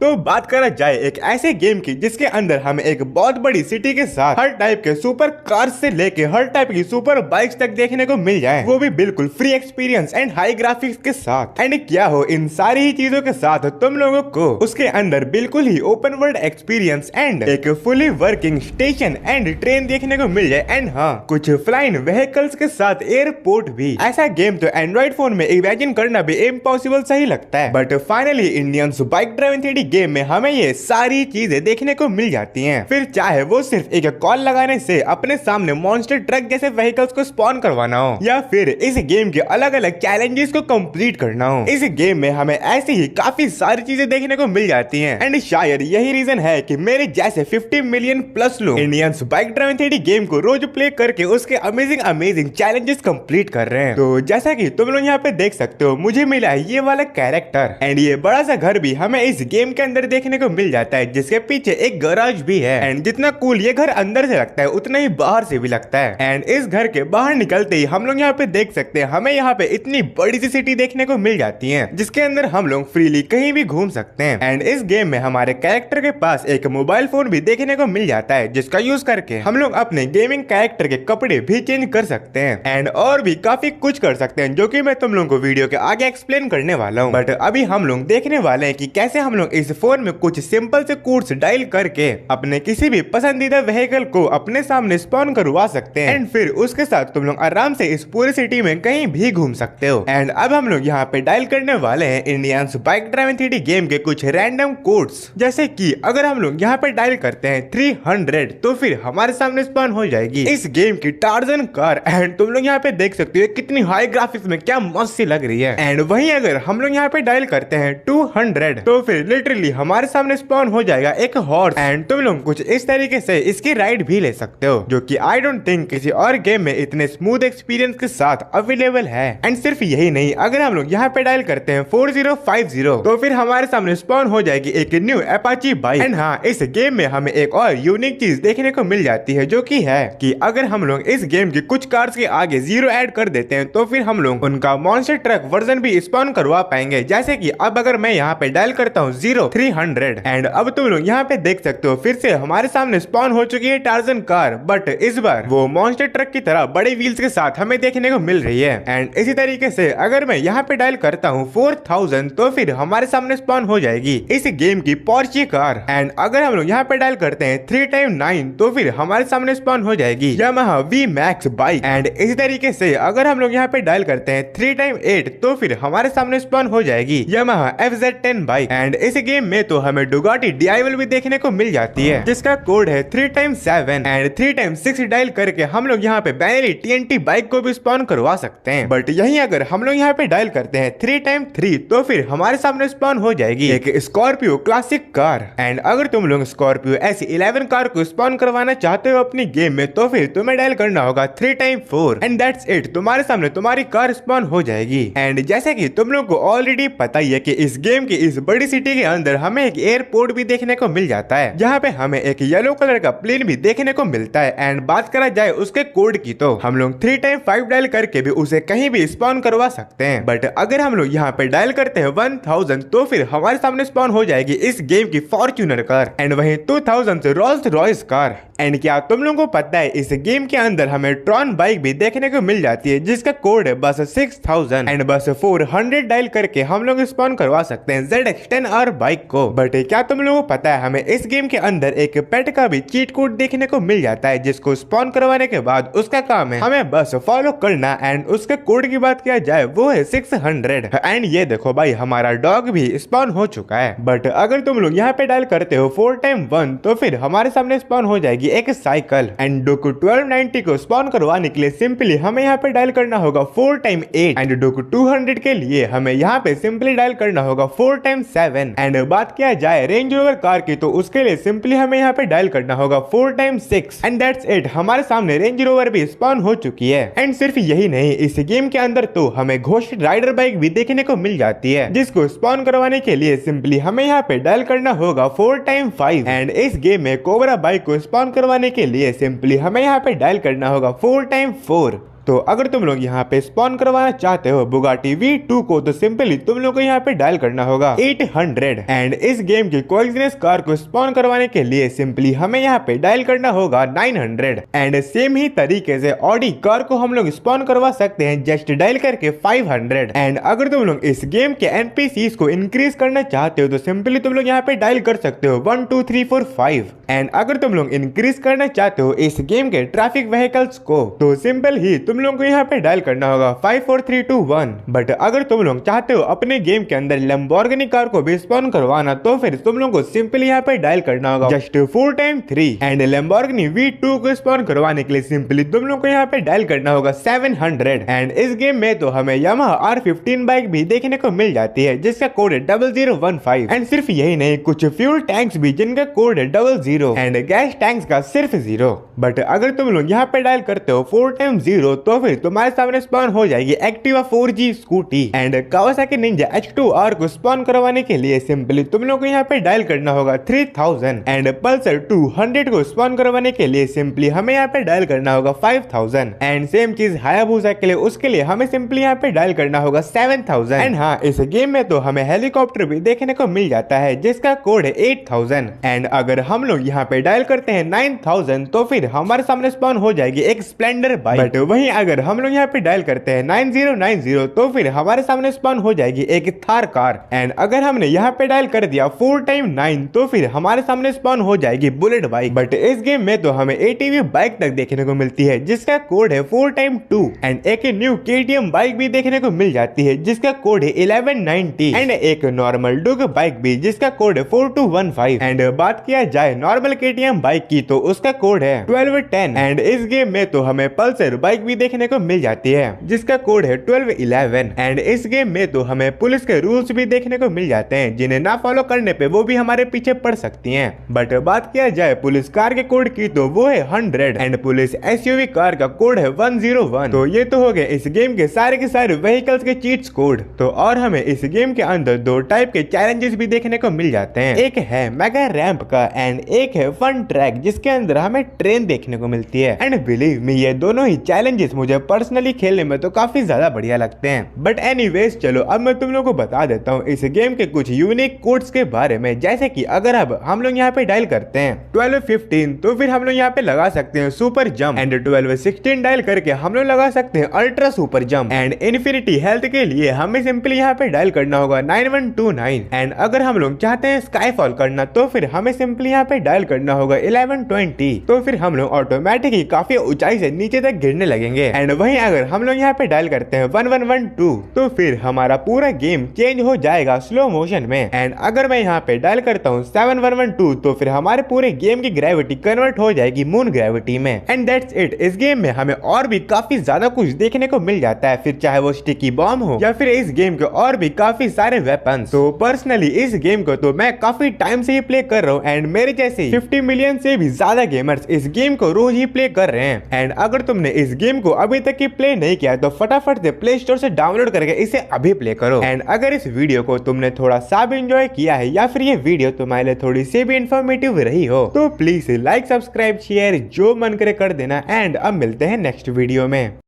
तो बात करा जाए एक ऐसे गेम की जिसके अंदर हमें एक बहुत बड़ी सिटी के साथ हर टाइप के सुपर कार्स से लेके हर टाइप की सुपर बाइक्स तक देखने को मिल जाए, वो भी बिल्कुल free experience and high graphics के साथ। एंड क्या हो इन सारी ही चीजों के साथ तुम लोगों को उसके अंदर बिल्कुल ही ओपन वर्ल्ड एक्सपीरियंस एंड एक fully working station and train देखने को मिल जाए। एंड हाँ, कुछ फ्लाइंग व्हीकल्स के साथ एयरपोर्ट भी। ऐसा गेम तो एंड्रॉइड फोन में इमेजिन करना भी इम्पॉसिबल सही लगता है, but finally Indians bike driving 3D game में हमें ये सारी चीजें देखने को मिल जाती हैं। फिर चाहे वो सिर्फ एक कॉल लगाने से अपने सामने मॉन्स्टर ट्रक जैसे व्हीकल्स को स्पॉन करवाना हो, या फिर इस गेम के अलग अलग चैलेंजेस को कंप्लीट करना हो, इस गेम में हमें ऐसी ही काफी सारी चीजें देखने को मिल जाती हैं। एंड शायद यही रीजन है कि मेरे जैसे 50 मिलियन प्लस लोग Indians bike driving 3D game को रोज प्ले करके उसके अमेजिंग चैलेंजेस कंप्लीट कर रहे हैं। तो जैसा कि तुम लोग यहाँ पे देख सकते हो, मुझे मिला है ये वाला कैरेक्टर एंड ये बड़ा सा घर भी हमें इस गेम के अंदर देखने को मिल जाता है, जिसके पीछे एक गैराज भी है। एंड जितना कूल ये घर अंदर से लगता है उतना ही बाहर से भी लगता है। एंड इस घर के बाहर निकलते ही हम लोग यहाँ पे देख सकते हैं, हमें यहाँ पे इतनी बड़ी सी सिटी देखने को मिल जाती है, जिसके अंदर हम लोग फ्रीली कहीं भी घूम सकते हैं। एंड इस गेम में हमारे कैरेक्टर के पास एक मोबाइल फोन भी देखने को मिल जाता है, जिसका यूज करके हम लोग अपने गेमिंग कैरेक्टर के कपड़े भी चेंज कर सकते हैं एंड और भी काफी कुछ कर सकते हैं, जो कि मैं तुम लोगों को वीडियो के आगे एक्सप्लेन करने वाला हूँ। बट अभी हम लोग देखने वाले हैं कि कैसे हम लोग इस फोन में कुछ सिंपल से कोड्स डायल करके अपने किसी भी पसंदीदा व्हीकल को अपने सामने स्पॉन करवा सकते हैं। एंड फिर उसके साथ तुम लोग आराम से इस पूरी सिटी में कहीं भी घूम सकते हो। एंड अब हम लोग यहाँ पे डायल करने वाले हैं Indians bike driving 3D game के कुछ रैंडम कोड्स, जैसे कि अगर हम लोग यहाँ पे डायल करते हैं 300 तो फिर हमारे सामने स्पॉन हो जाएगी इस गेम की टार्जन कार। एंड तुम लोग यहाँ पे देख सकते हो कितनी हाई ग्राफिक्स में क्या मस्त सी लग रही है। एंड वहीं अगर हम लोग यहाँ पे डायल करते हैं 200 तो फिर लिटरली हमारे सामने स्पॉन हो जाएगा एक हॉर्स। एंड तुम लोग कुछ इस तरीके से इसकी राइड भी ले सकते हो, जो कि आई डोंट थिंक किसी और गेम में इतने स्मूथ एक्सपीरियंस के साथ अवेलेबल है। एंड सिर्फ यही नहीं, अगर हम लोग यहाँ पे डायल करते हैं 4050 तो फिर हमारे सामने स्पॉन हो जाएगी एक न्यू अपाची बाइक। एंड हाँ, इस गेम में हमें एक और यूनिक चीज देखने को मिल जाती है, जो कि है कि अगर हम लोग इस गेम की कुछ कार्स के आगे 0 ऐड कर देते हैं तो फिर हम लोग उनका मॉन्स्टर ट्रक वर्जन भी स्पॉन करवा पाएंगे। जैसे कि अब अगर मैं यहाँ पे डायल करता हूँ 0300 एंड अब तुम लोग यहाँ पे देख सकते हो फिर से हमारे सामने स्पॉन हो चुकी है टार्जन कार, बट इस बार वो मॉन्स्टर ट्रक की तरह बड़े व्हील्स के साथ हमें देखने को मिल रही है। एंड इसी तरीके से अगर मैं यहाँ पे डायल करता हूँ 4000 तो फिर हमारे सामने स्पॉन हो जाएगी इस गेम की पोर्चे कार। एंड अगर हम लोग यहाँ पे डायल करते हैं 3x9 तो फिर हमारे सामने स्पॉन हो जाएगी यामाहा V-Max बाइक। एंड इसी तरीके से अगर हम लोग यहाँ पे डायल करते हैं 3x8 तो फिर हमारे सामने स्पॉन हो जाएगी यामाहा FZ10 बाइक। एंड इस गेम में तो हमें डुगाटी DIL भी देखने को मिल जाती है, जिसका कोड है 3x7 एंड 3x6 डायल करके हम लोग यहाँ पे बैनरी TNT बाइक को भी स्पॉन करवा सकते हैं। बट यही अगर हम लोग यहाँ पे डायल करते हैं 3x3 तो फिर हमारे सामने स्पॉन हो जाएगी एक स्कॉर्पियो क्लासिक कार। एंड अगर तुम लोग स्कॉर्पियो ऐसी 11 कार को स्पॉन करवाना चाहते हो अपनी गेम में तो फिर तुम्हें डायल करना होगा 3x4 एंड दैट्स इट, तुम्हारे सामने तुम्हारी कार स्पॉन हो जाएगी। एंड जैसे कि तुम लोग को ऑलरेडी पता ही है कि इस गेम की इस बड़ी सिटी के अंदर हमें एक एयरपोर्ट भी देखने को मिल जाता है, जहाँ पे हमें एक येलो कलर का प्लेन भी देखने को मिलता है। एंड बात करा जाए उसके कोड की तो हम लोग 3x5 डायल करके भी उसे कहीं भी स्पॉन करवा सकते हैं। बट अगर हम लोग यहाँ पे डायल करते हैं 1000 तो फिर हमारे सामने स्पॉन हो जाएगी इस गेम की फॉर्च्यूनर कार एंड वहीं 2000 से रोल्स रॉयस कार। एंड क्या तुम लोगों को पता है इस गेम के अंदर हमें ट्रॉन बाइक भी देखने को मिल जाती है, जिसका कोड है बस 6000 एंड बस 400 डायल करके हम लोग स्पॉन करवा सकते हैं ZX10R बाइक को। बट क्या तुम लोगों को पता है हमें इस गेम के अंदर एक पेट का भी चीट कोड देखने को मिल जाता है, जिसको स्पॉन करवाने के बाद उसका काम है हमें बस फॉलो करना। एंड उसके कोड की बात किया जाए वो है 600 एंड ये देखो भाई हमारा डॉग भी स्पॉन हो चुका है। बट अगर तुम लोग यहाँ पे डायल करते हो 4x1 तो फिर हमारे सामने स्पॉन हो जाएगी एक साइकिल। एंड डोकू 1290 को स्पॉन करवाने के लिए सिंपली हमें यहाँ पे डायल करना होगा 4x8 एंड डोकू 200 के लिए हमें यहाँ पे सिंपली डायल करना होगा 4x7। एंड बात किया जाए रेंज रोवर कार की तो उसके लिए सिंपली हमें यहाँ पे डायल करना होगा 4x6 एंड दैट्स इट, हमारे सामने रेंज रोवर भी स्पॉन हो चुकी है। एंड सिर्फ यही नहीं, इस गेम के अंदर तो हमें घोस्ट राइडर बाइक भी देखने को मिल जाती है, जिसको स्पॉन करवाने के लिए सिंपली हमें यहाँ पे डायल करना होगा 4x5 एंड इस गेम में कोबरा बाइक को स्पॉन करवाने के लिए सिंपली हमें यहाँ पे डायल करना होगा 4x4। तो अगर तुम लोग यहाँ पे स्पॉन करवाना चाहते हो बुगाटी V2 को तो सिंपली तुम लोग को यहाँ पे डायल करना होगा 800 एंड इस गेम की कोएक्सिनेस कार को स्पॉन करवाने के लिए सिंपली हमें यहाँ पे डायल करना होगा 900 एंड सेम ही तरीके से ऑडी कार को हम लोग स्पॉन करवा सकते हैं जस्ट डायल करके 500 एंड अगर तुम लोग इस गेम के एनपीसीज को इंक्रीज करना चाहते हो तो सिंपली तुम लोग यहाँ पे डायल कर सकते हो 1 2 3 4 5 एंड अगर तुम लोग इंक्रीज करना चाहते हो इस गेम के ट्रैफिक व्हीकल्स को तो सिंपल ही तुम लोग को यहाँ पे डायल करना होगा 5 4 3 2 1 बट अगर तुम लोग चाहते हो अपने गेम के अंदर लैम्बोर्गिनी कार को भी स्पॉन करवाना तो फिर तुम लोग को सिंपली यहाँ पे डायल करना होगा just 4 time 3 and Lamborghini V2 को स्पॉन करवाने के लिए सिंपली तुम लोग को यहाँ पे डायल करना होगा 700 एंड इस गेम में तो हमें यामाहा R15 बाइक भी देखने को मिल जाती है जिसका कोड है 0015 एंड सिर्फ यही नहीं कुछ फ्यूल टैंक्स भी जिनका कोड है 00 एंड गैस टैंक्स का सिर्फ 0 बट अगर तुम लोग यहाँ पे डायल करते हो 4 टाइम 0 तो फिर तुम्हारे सामने स्पॉन हो जाएगी Activa 4G scooty and Kawasaki Ninja H2R को स्पॉन करवाने के लिए सिंपली तुम लोग को यहाँ पे डायल करना होगा 3000 एंड पल्सर 200 को स्पॉन करवाने के लिए सिंपली हमें यहाँ पे डायल करना होगा 5000 एंड सेम चीज हायाबुसा के लिए उसके लिए हमें सिंपली यहाँ पे डायल करना होगा 7000 एंड हाँ इस गेम में तो हमें हेलीकॉप्टर भी देखने को मिल जाता है जिसका कोड है 8000 एंड अगर हम लोग यहाँ पे डायल करते हैं 9000 तो फिर हमारे सामने स्पॉन हो जाएगी एक स्प्लेंडर बाइक बट वहीं अगर हम लोग यहाँ पे डायल करते हैं 9090 तो फिर हमारे सामने स्पॉन हो जाएगी एक थार कार एंड अगर हमने यहाँ पे डायल कर दिया 4 टाइम 9 तो फिर हमारे सामने स्पॉन हो जाएगी बुलेट बाइक बट इस गेम में तो हमें ATV बाइक तक देखने को मिलती है जिसका कोड है 4 टाइम 2 एंड एक न्यू KTM बाइक भी देखने को मिल जाती है जिसका कोड है 1190 एंड एक नॉर्मल डुग बाइक भी जिसका कोड है 4215 एंड बात किया जाए नॉर्मल KTM बाइक की तो उसका कोड है 1210 एंड इस गेम में तो हमें पल्सर बाइक भी देखने को मिल जाती है जिसका कोड है 1211 एंड इस गेम में तो हमें पुलिस के रूल्स भी देखने को मिल जाते हैं जिन्हें ना फॉलो करने पे वो भी हमारे पीछे पड़ सकती हैं बट बात किया जाए पुलिस कार के कोड की तो वो है 100 एंड पुलिस SUV कार का कोड है 101 तो ये तो हो गए इस गेम के सारे व्हीकल्स के चीट्स कोड तो और हमें इस गेम के अंदर दो टाइप के चैलेंजेस भी देखने को मिल जाते हैं एक है मेगा रैंप का एंड एक है फन ट्रैक जिसके अंदर हमें ट्रेन देखने को मिलती है एंड बिलीव मी ये दोनों ही चैलेंजेस मुझे पर्सनली खेलने में तो काफी ज्यादा बढ़िया लगते हैं बट एनीवेज चलो अब मैं तुम लोगों को बता देता हूँ इस गेम के कुछ यूनिक कोड्स के बारे में जैसे कि अगर अब हम लोग यहाँ पे डायल करते हैं 1215 तो फिर हम लोग यहाँ पे लगा सकते हैं सुपर जंप एंड 1216 डायल करके हम लोग लगा सकते हैं ultra super jump and infinity health के लिए हमें सिंपली यहाँ पे डायल करना होगा 9129 एंड अगर हम लोग चाहते हैं स्काईफॉल करना तो फिर हमें सिंपली यहाँ पे डायल करना होगा 1120 तो फिर हम लोग ऑटोमेटिकली काफी ऊंचाई से नीचे तक गिरने लगेंगे एंड वहीं अगर हम लोग यहाँ पे डायल करते हैं 1112 तो फिर हमारा पूरा गेम चेंज हो जाएगा स्लो मोशन में एंड अगर मैं यहाँ पे डायल करता हूँ 7112 तो फिर हमारे पूरे गेम की ग्रेविटी कन्वर्ट हो जाएगी मून ग्रेविटी में एंड दैट्स इट इस गेम में हमें और भी काफी ज्यादा कुछ देखने को मिल जाता है फिर चाहे वो स्टिकी बॉम्ब हो या फिर इस गेम के और भी काफी सारे वेपन्स तो पर्सनली इस गेम को तो मैं काफी टाइम से ही प्ले कर रहा हूँ एंड मेरे जैसे 50 मिलियन से भी ज्यादा गेमर्स इस गेम को रोज ही प्ले कर रहे हैं एंड अगर तुमने इस गेम को अभी तक ही प्ले नहीं किया तो फटाफट से प्ले स्टोर से डाउनलोड करके इसे अभी प्ले करो एंड अगर इस वीडियो को तुमने थोड़ा सा भी एंजॉय किया है या फिर ये वीडियो तुम्हारे लिए थोड़ी सी भी इंफॉर्मेटिव रही हो तो प्लीज लाइक सब्सक्राइब शेयर जो मन करे कर देना एंड अब मिलते हैं नेक्स्ट वीडियो में।